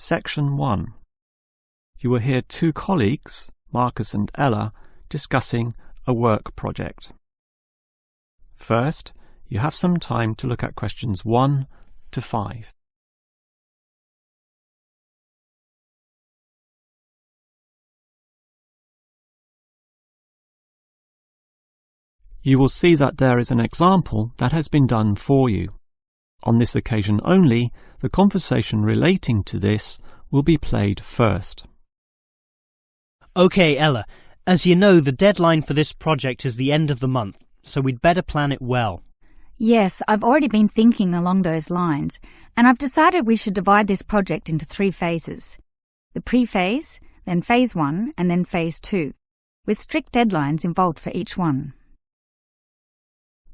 Section 1. You will hear two colleagues, Marcus and Ella, discussing a work project. First, you have some time to look at questions 1 to 5. You will see that there is an example that has been done for you. On this occasion only, the conversation relating to this will be played first. Okay, Ella, as you know, the deadline for this project is the end of the month, so we'd better plan it well. Yes, I've already been thinking along those lines, and I've decided we should divide this project into 3 phases. The pre-phase, then phase 1, and then phase 2, with strict deadlines involved for each one.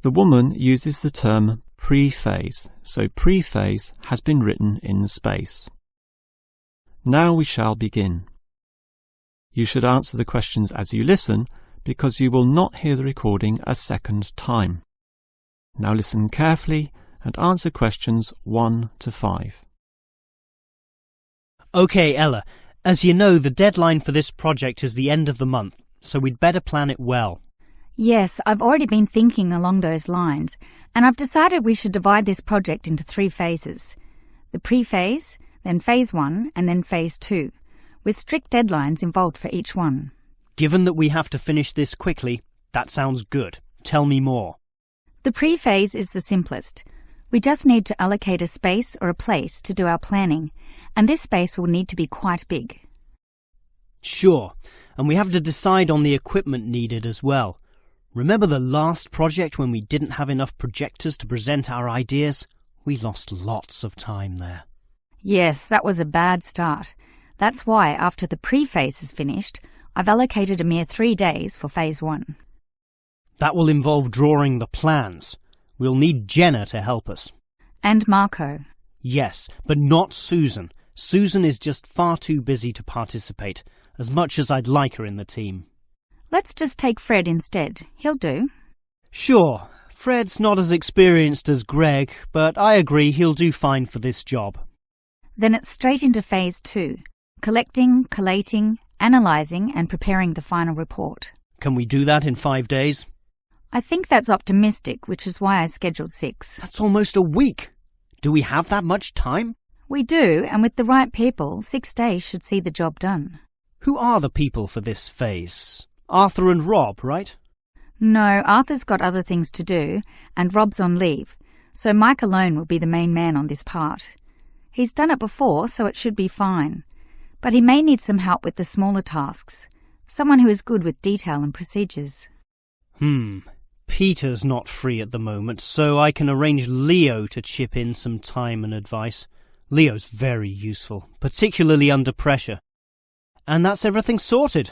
The woman uses the term pre-phase, so pre-phase has been written in space. Now we shall begin. You should answer the questions as you listen, because you will not hear the recording a second time. Now listen carefully and answer questions 1 to 5. Okay, Ella, as you know, the deadline for this project is the end of the month, so we'd better plan it well. Yes, I've already been thinking along those lines, and I've decided we should divide this project into 3 phases. The pre-phase, then phase 1, and then phase 2, with strict deadlines involved for each one. Given that we have to finish this quickly, that sounds good. Tell me more. The pre-phase is the simplest. We just need to allocate a space or a place to do our planning, and this space will need to be quite big. Sure, and we have to decide on the equipment needed as well. Remember the last project when we didn't have enough projectors to present our ideas? We lost lots of time there. Yes, that was a bad start. That's why, after the pre-phase is finished, I've allocated a mere 3 days for phase 1. That will involve drawing the plans. We'll need Jenna to help us. And Marco. Yes, but not Susan. Susan is just far too busy to participate, as much as I'd like her in the team. Let's just take Fred instead. He'll do. Sure, Fred's not as experienced as Greg, but I agree he'll do fine for this job. Then it's straight into phase 2. Collecting, collating, analysing and preparing the final report. Can we do that in 5 days? I think that's optimistic, which is why I scheduled 6. That's almost a week. Do we have that much time? We do, and with the right people, 6 days should see the job done. Who are the people for this phase? Arthur and Rob, right? No, Arthur's got other things to do, and Rob's on leave, so Mike alone will be the main man on this part. He's done it before, so it should be fine. But he may need some help with the smaller tasks, someone who is good with detail and procedures. Peter's not free at the moment, so I can arrange Leo to chip in some time and advice. Leo's very useful, particularly under pressure. And that's everything sorted.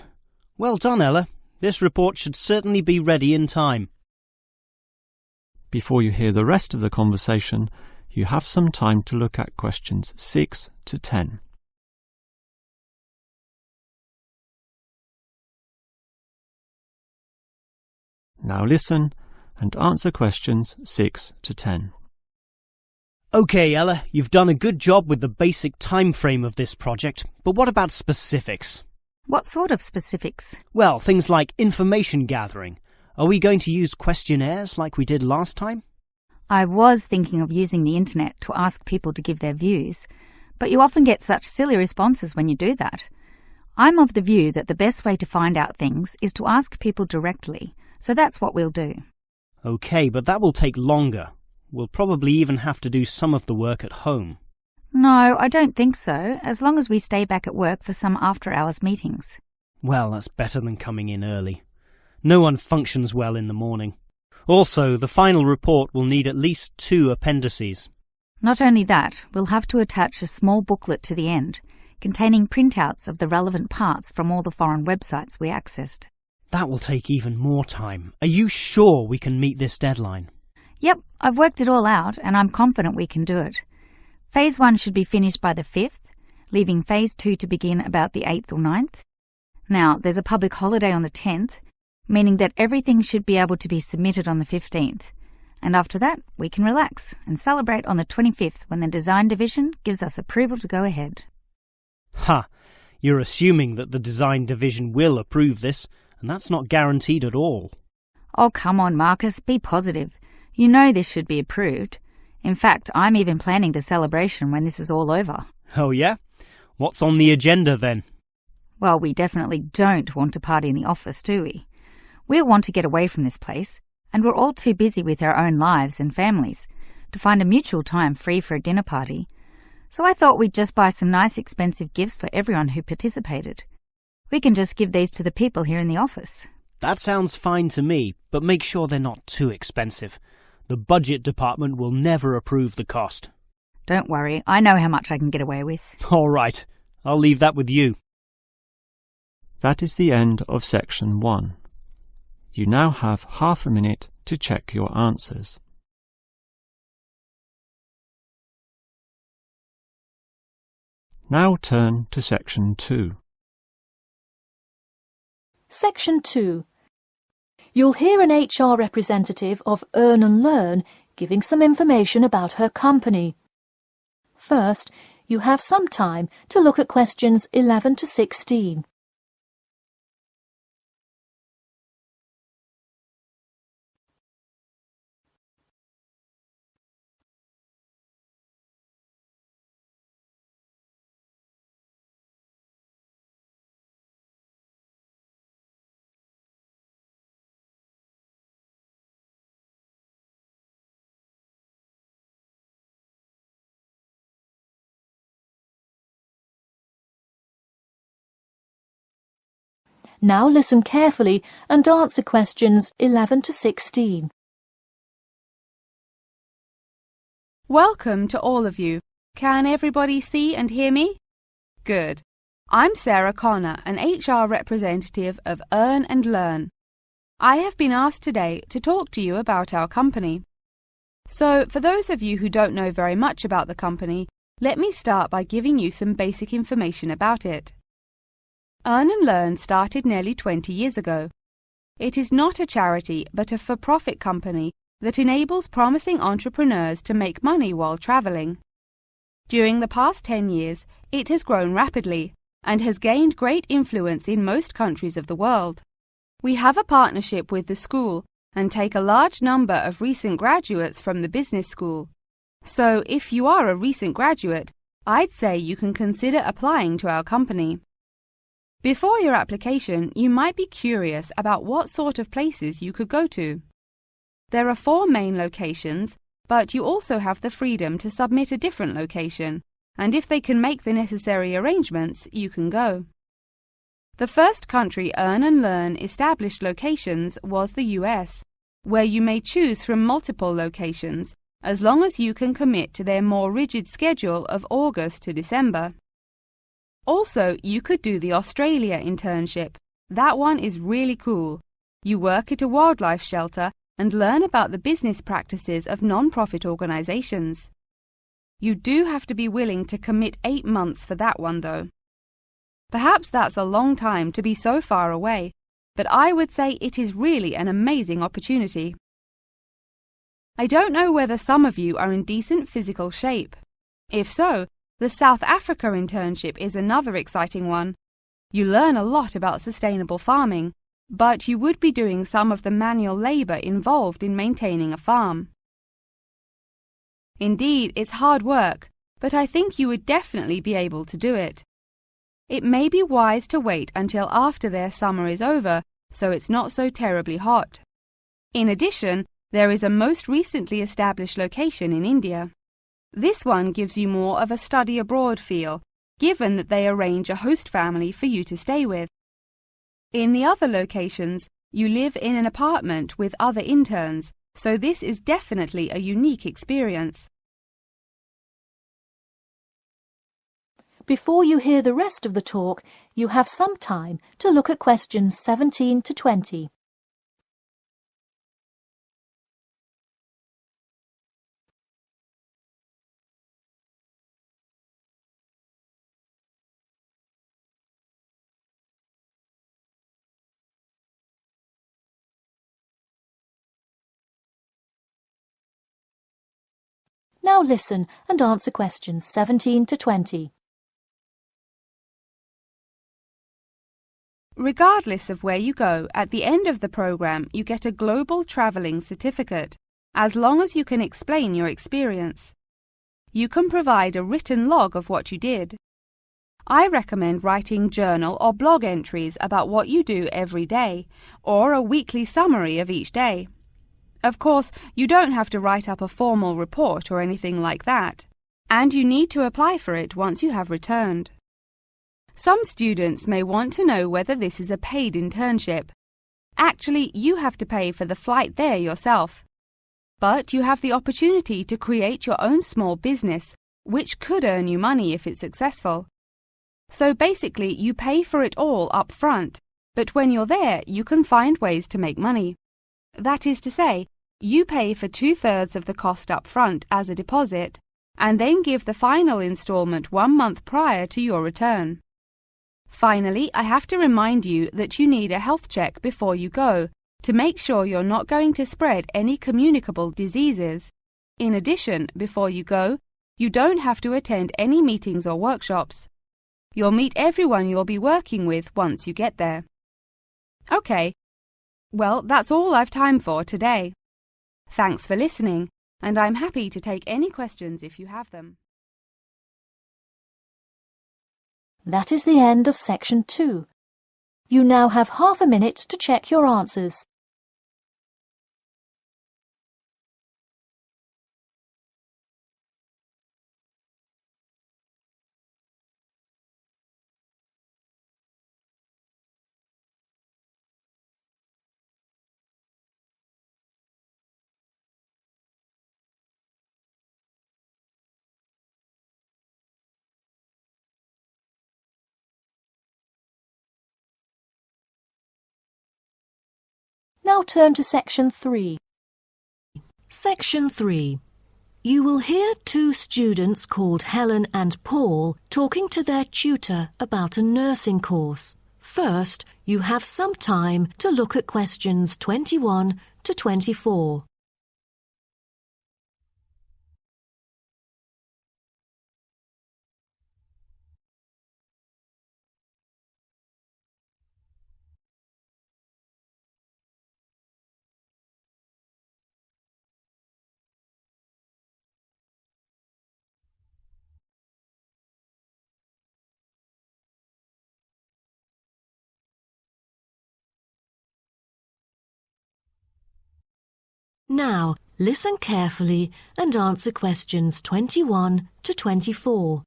Well done, Ella. This report should certainly be ready in time. Before you hear the rest of the conversation, you have some time to look at questions 6 to 10. Now listen and answer questions 6 to 10. Okay, Ella, you've done a good job with the basic time frame of this project, but what about specifics? What sort of specifics? Well, things like information gathering. Are we going to use questionnaires like we did last time? I was thinking of using the internet to ask people to give their views, but you often get such silly responses when you do that. I'm of the view that the best way to find out things is to ask people directly, so that's what we'll do. Okay, but that will take longer. We'll probably even have to do some of the work at home. No, I don't think so, as long as we stay back at work for some after-hours meetings. Well, that's better than coming in early. No one functions well in the morning. Also, the final report will need at least 2 appendices. Not only that, we'll have to attach a small booklet to the end, containing printouts of the relevant parts from all the foreign websites we accessed. That will take even more time. Are you sure we can meet this deadline? Yep, I've worked it all out, and I'm confident we can do it. Phase 1 should be finished by the 5th, leaving Phase 2 to begin about the 8th or 9th. Now, there's a public holiday on the 10th, meaning that everything should be able to be submitted on the 15th. And after that, we can relax and celebrate on the 25th when the design division gives us approval to go ahead. Ha! You're assuming that the design division will approve this, and that's not guaranteed at all. Oh, come on, Marcus, be positive. You know this should be approved. In fact, I'm even planning the celebration when this is all over. Oh yeah? What's on the agenda then? Well, we definitely don't want to party in the office, do we? We'll want to get away from this place, and we're all too busy with our own lives and families to find a mutual time free for a dinner party. So I thought we'd just buy some nice expensive gifts for everyone who participated. We can just give these to the people here in the office. That sounds fine to me, but make sure they're not too expensive. The budget department will never approve the cost. Don't worry, I know how much I can get away with. All right, I'll leave that with you. That is the end of section 1. You now have half a minute to check your answers. Now turn to section 2. Section 2. You'll hear an HR representative of Earn and Learn giving some information about her company. First, you have some time to look at questions 11 to 16. Now listen carefully and answer questions 11 to 16. Welcome to all of you. Can everybody see and hear me? Good. I'm Sarah Connor, an HR representative of Earn and Learn. I have been asked today to talk to you about our company. So, for those of you who don't know very much about the company, let me start by giving you some basic information about it. Earn and Learn started nearly 20 years ago. It is not a charity but a for-profit company that enables promising entrepreneurs to make money while traveling. During the past 10 years, it has grown rapidly and has gained great influence in most countries of the world. We have a partnership with the school and take a large number of recent graduates from the business school. So if you are a recent graduate, I'd say you can consider applying to our company. Before your application, you might be curious about what sort of places you could go to. There are 4 main locations, but you also have the freedom to submit a different location, and if they can make the necessary arrangements, you can go. The first country Earn and Learn established locations was the US, where you may choose from multiple locations, as long as you can commit to their more rigid schedule of August to December. Also, you could do the Australia internship. That one is really cool. You work at a wildlife shelter and learn about the business practices of non-profit organizations. You do have to be willing to commit 8 months for that one, though. Perhaps that's a long time to be so far away, but I would say it is really an amazing opportunity. I don't know whether some of you are in decent physical shape. If so, the South Africa internship is another exciting one. You learn a lot about sustainable farming, but you would be doing some of the manual labor involved in maintaining a farm. Indeed, it's hard work, but I think you would definitely be able to do it. It may be wise to wait until after their summer is over, so it's not so terribly hot. In addition, there is a most recently established location in India. This one gives you more of a study abroad feel, given that they arrange a host family for you to stay with. In the other locations, you live in an apartment with other interns, so this is definitely a unique experience. Before you hear the rest of the talk, you have some time to look at questions 17 to 20. Now listen and answer questions 17 to 20. Regardless of where you go, at the end of the program you get a global travelling certificate, as long as you can explain your experience. You can provide a written log of what you did. I recommend writing journal or blog entries about what you do every day, or a weekly summary of each day. Of course, you don't have to write up a formal report or anything like that, and you need to apply for it once you have returned. Some students may want to know whether this is a paid internship. Actually, you have to pay for the flight there yourself. But you have the opportunity to create your own small business, which could earn you money if it's successful. So basically, you pay for it all up front, but when you're there, you can find ways to make money. That is to say, you pay for 2/3 of the cost up front as a deposit, and then give the final installment 1 month prior to your return. Finally, I have to remind you that you need a health check before you go to make sure you're not going to spread any communicable diseases. In addition, before you go, you don't have to attend any meetings or workshops. You'll meet everyone you'll be working with once you get there. Okay, well, that's all I've time for today. Thanks for listening, and I'm happy to take any questions if you have them. That is the end of section 2. You now have half a minute to check your answers. Now turn to section 3. Section 3. You will hear two students called Helen and Paul talking to their tutor about a nursing course. First, you have some time to look at questions 21 to 24. Now, listen carefully and answer questions 21 to 24.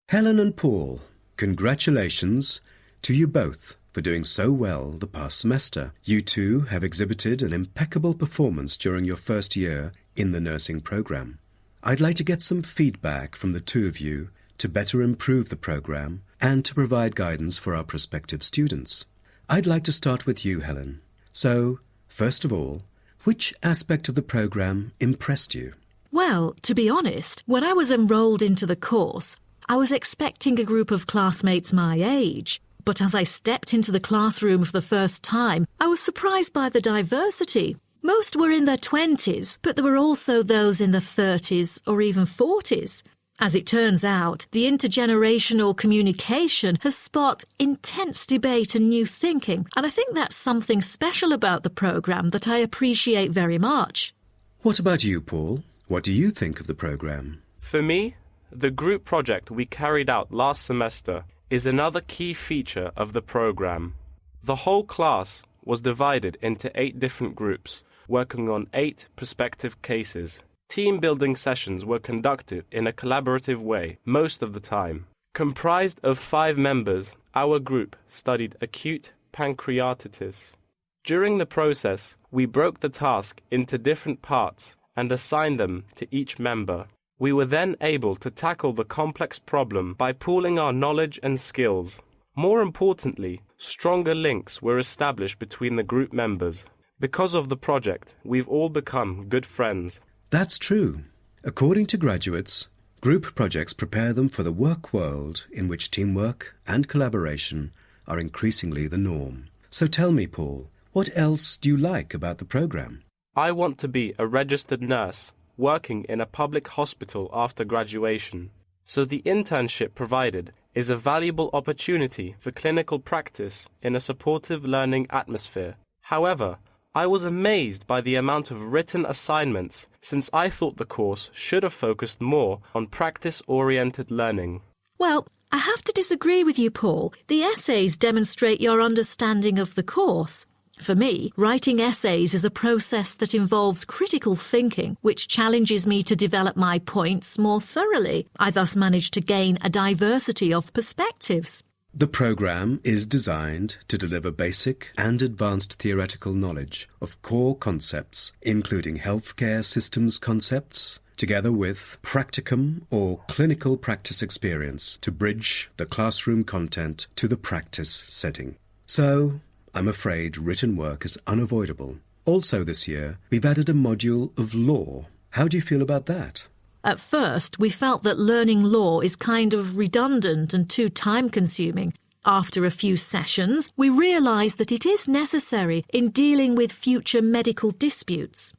Helen and Paul, congratulations to you both for doing so well the past semester. You two have exhibited an impeccable performance during your first year in the nursing program. I'd like to get some feedback from the two of you to better improve the program and to provide guidance for our prospective students. I'd like to start with you, Helen. So, first of all, which aspect of the program impressed you? Well, to be honest, when I was enrolled into the course, I was expecting a group of classmates my age. But as I stepped into the classroom for the first time, I was surprised by the diversity. Most were in their 20s, but there were also those in their 30s or even 40s. As it turns out, the intergenerational communication has sparked intense debate and new thinking, and I think that's something special about the programme that I appreciate very much. What about you, Paul? What do you think of the program? For me, the group project we carried out last semester is another key feature of the program. The whole class was divided into 8 different groups, working on 8 prospective cases. Team-building sessions were conducted in a collaborative way most of the time. Comprised of 5 members, our group studied acute pancreatitis. During the process, we broke the task into different parts and assigned them to each member. We were then able to tackle the complex problem by pooling our knowledge and skills. More importantly, stronger links were established between the group members. Because of the project, we've all become good friends. That's true. According to graduates, group projects prepare them for the work world in which teamwork and collaboration are increasingly the norm. So tell me, Paul, what else do you like about the program? I want to be a registered nurse, working in a public hospital after graduation. so the internship provided is a valuable opportunity for clinical practice in a supportive learning atmosphere. However, I was amazed by the amount of written assignments, since I thought the course should have focused more on practice-oriented learning. Well, I have to disagree with you, Paul. The essays demonstrate your understanding of the course. For me, writing essays is a process that involves critical thinking, which challenges me to develop my points more thoroughly. I thus manage to gain a diversity of perspectives. The programme is designed to deliver basic and advanced theoretical knowledge of core concepts, including healthcare systems concepts, together with practicum or clinical practice experience to bridge the classroom content to the practice setting. So, I'm afraid written work is unavoidable. Also this year, we've added a module of law. How do you feel about that? At first, we felt that learning law is kind of redundant and too time-consuming. After a few sessions, we realised that it is necessary in dealing with future medical disputes.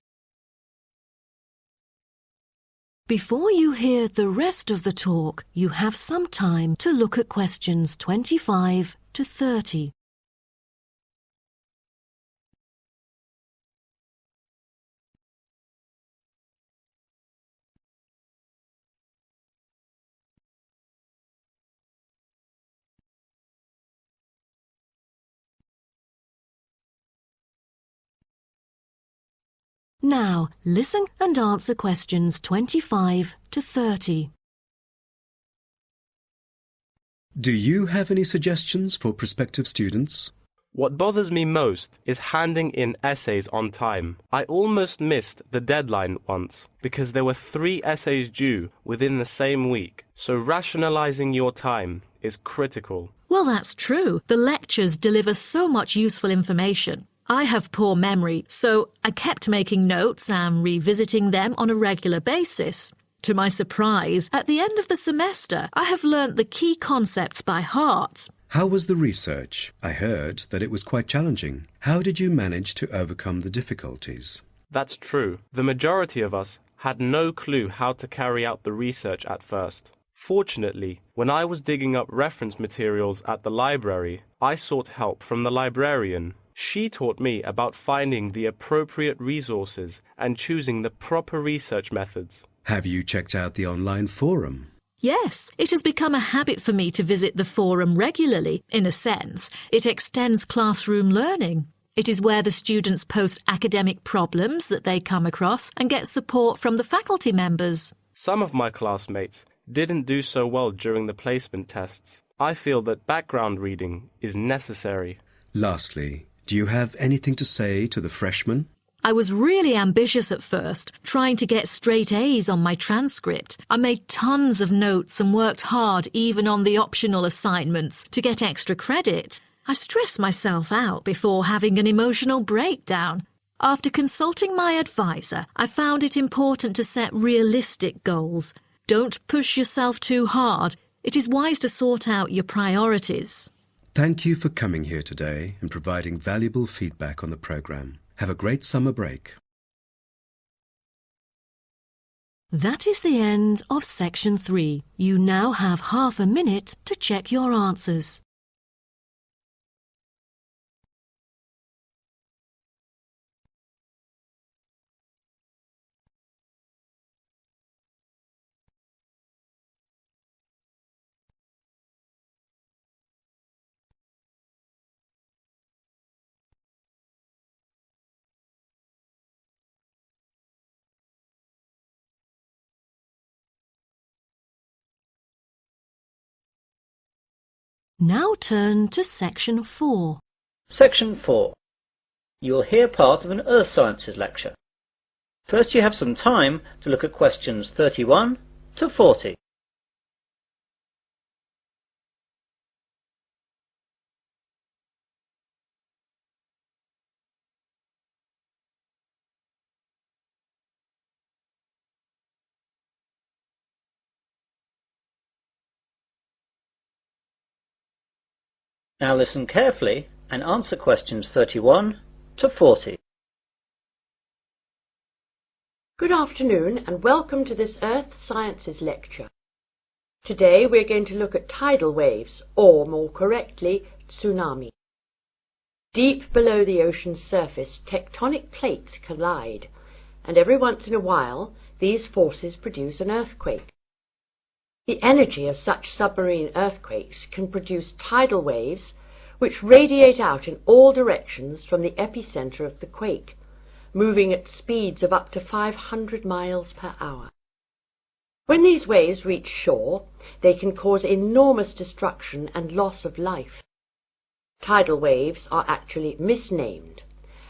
Before you hear the rest of the talk, you have some time to look at questions 25 to 30. Now, listen and answer questions 25 to 30. Do you have any suggestions for prospective students? What bothers me most is handing in essays on time. I almost missed the deadline once because there were 3 essays due within the same week, so rationalizing your time is critical. Well, that's true. The lectures deliver so much useful information. I have poor memory, so I kept making notes and revisiting them on a regular basis. To my surprise, at the end of the semester, I have learnt the key concepts by heart. How was the research? I heard that it was quite challenging. How did you manage to overcome the difficulties? That's true. The majority of us had no clue how to carry out the research at first. Fortunately, when I was digging up reference materials at the library, I sought help from the librarian. She taught me about finding the appropriate resources and choosing the proper research methods. Have you checked out the online forum? Yes, it has become a habit for me to visit the forum regularly. In a sense, it extends classroom learning. It is where the students post academic problems that they come across and get support from the faculty members. Some of my classmates didn't do so well during the placement tests. I feel that background reading is necessary. Lastly, do you have anything to say to the freshmen? I was really ambitious at first, trying to get straight A's on my transcript. I made tons of notes and worked hard even on the optional assignments to get extra credit. I stressed myself out before having an emotional breakdown. After consulting my advisor, I found it important to set realistic goals. Don't push yourself too hard. It is wise to sort out your priorities. Thank you for coming here today and providing valuable feedback on the programme. Have a great summer break. That is the end of section 3. You now have half a minute to check your answers. Now turn to section 4. Section 4. You will hear part of an Earth Sciences lecture. First you have some time to look at questions 31 to 40. Now listen carefully and answer questions 31 to 40. Good afternoon and welcome to this Earth Sciences lecture. Today we're going to look at tidal waves, or more correctly, tsunami. Deep below the ocean's surface, tectonic plates collide, and every once in a while these forces produce an earthquake. The energy of such submarine earthquakes can produce tidal waves which radiate out in all directions from the epicenter of the quake, moving at speeds of up to 500 miles per hour. When these waves reach shore, they can cause enormous destruction and loss of life. Tidal waves are actually misnamed.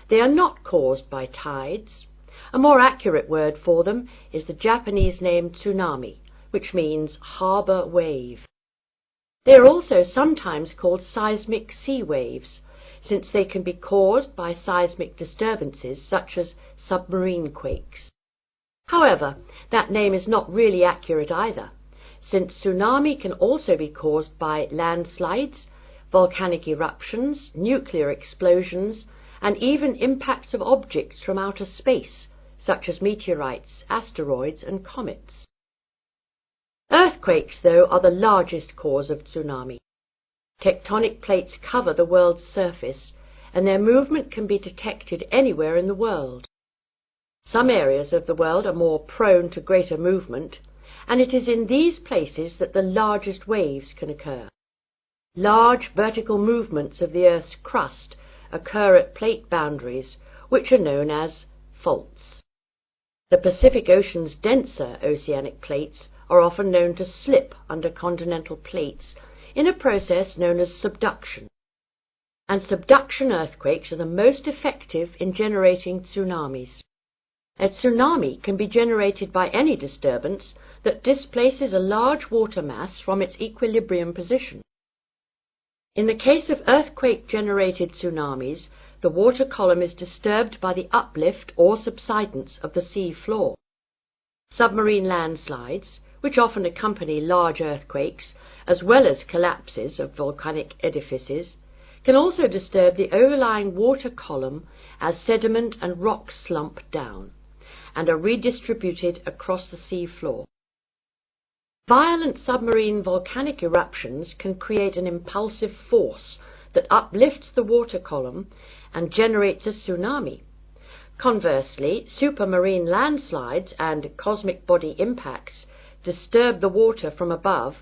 They are not caused by tides. A more accurate word for them is the Japanese name tsunami, which means harbour wave. They are also sometimes called seismic sea waves, since they can be caused by seismic disturbances such as submarine quakes. However, that name is not really accurate either, since tsunami can also be caused by landslides, volcanic eruptions, nuclear explosions, and even impacts of objects from outer space, such as meteorites, asteroids, and comets. Earthquakes, though, are the largest cause of tsunami. Tectonic plates cover the world's surface, and their movement can be detected anywhere in the world. Some areas of the world are more prone to greater movement, and it is in these places that the largest waves can occur. Large vertical movements of the Earth's crust occur at plate boundaries, which are known as faults. The Pacific Ocean's denser oceanic plates are often known to slip under continental plates in a process known as subduction. And subduction earthquakes are the most effective in generating tsunamis. A tsunami can be generated by any disturbance that displaces a large water mass from its equilibrium position. In the case of earthquake-generated tsunamis, the water column is disturbed by the uplift or subsidence of the sea floor. Submarine landslides, which often accompany large earthquakes, as well as collapses of volcanic edifices, can also disturb the overlying water column as sediment and rocks slump down, and are redistributed across the sea floor. Violent submarine volcanic eruptions can create an impulsive force that uplifts the water column and generates a tsunami. Conversely, supermarine landslides and cosmic body impacts disturb the water from above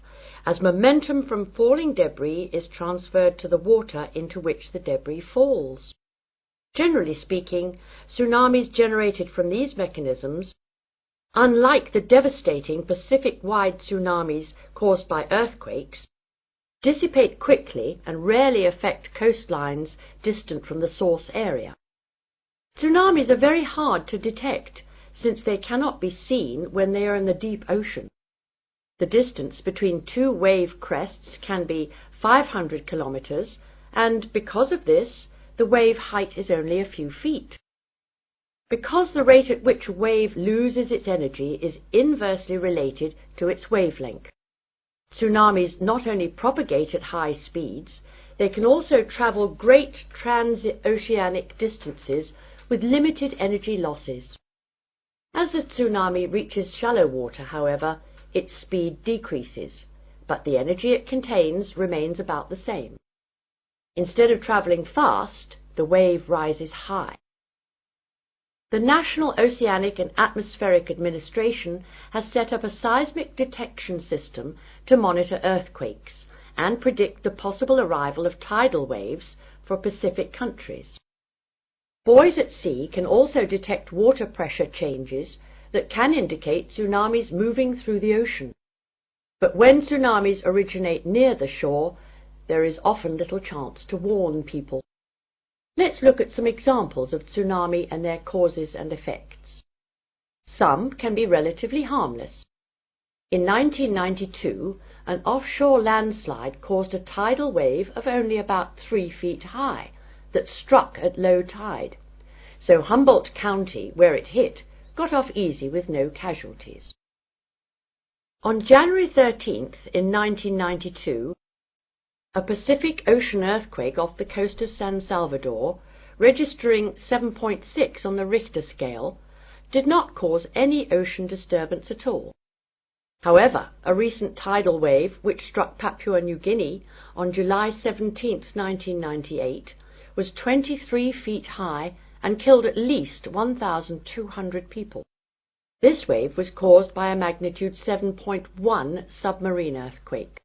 as momentum from falling debris is transferred to the water into which the debris falls. Generally speaking, tsunamis generated from these mechanisms, unlike the devastating Pacific-wide tsunamis caused by earthquakes, dissipate quickly and rarely affect coastlines distant from the source area. Tsunamis are very hard to detect, since they cannot be seen when they are in the deep ocean. The distance between two wave crests can be 500 kilometers, and because of this, the wave height is only a few feet. Because the rate at which a wave loses its energy is inversely related to its wavelength. Tsunamis not only propagate at high speeds, they can also travel great transoceanic distances with limited energy losses. As the tsunami reaches shallow water, however, its speed decreases, but the energy it contains remains about the same. Instead of travelling fast, the wave rises high. The National Oceanic and Atmospheric Administration has set up a seismic detection system to monitor earthquakes and predict the possible arrival of tidal waves for Pacific countries. Buoys at sea can also detect water pressure changes that can indicate tsunamis moving through the ocean. But when tsunamis originate near the shore, there is often little chance to warn people. Let's look at some examples of tsunami and their causes and effects. Some can be relatively harmless. In 1992, an offshore landslide caused a tidal wave of only about 3 feet high that struck at low tide, so Humboldt County, where it hit, got off easy with no casualties. On January 13th in 1992, a Pacific Ocean earthquake off the coast of San Salvador, registering 7.6 on the Richter scale, did not cause any ocean disturbance at all. However, a recent tidal wave which struck Papua New Guinea on July 17, 1998, was 23 feet high and killed at least 1,200 people. This wave was caused by a magnitude 7.1 submarine earthquake.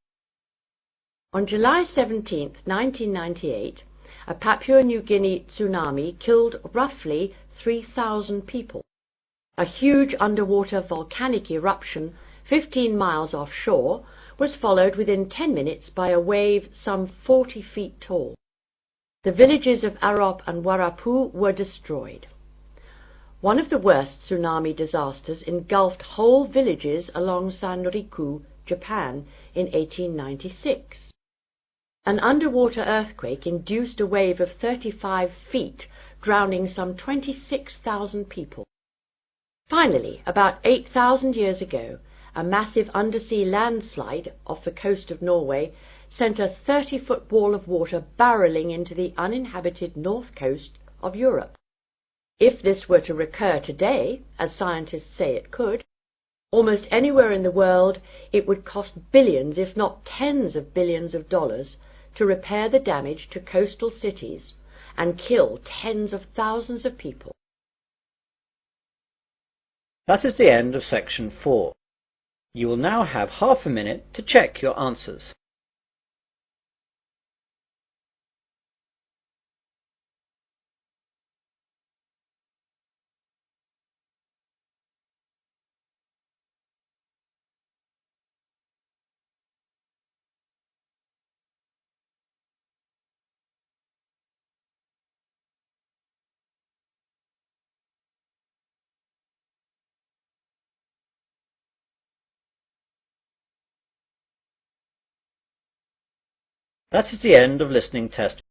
On July 17, 1998, a Papua New Guinea tsunami killed roughly 3,000 people. A huge underwater volcanic eruption 15 miles offshore was followed within 10 minutes by a wave some 40 feet tall. The villages of Arop and Warapu were destroyed. One of the worst tsunami disasters engulfed whole villages along Sanriku, Japan, in 1896. An underwater earthquake induced a wave of 35 feet, drowning some 26,000 people. Finally, about 8,000 years ago, a massive undersea landslide off the coast of Norway sent a 30-foot wall of water barreling into the uninhabited north coast of Europe. If this were to recur today, as scientists say it could, almost anywhere in the world it would cost billions, if not tens of billions of dollars, to repair the damage to coastal cities and kill tens of thousands of people. That is the end of section 4. You will now have half a minute to check your answers. That is the end of listening test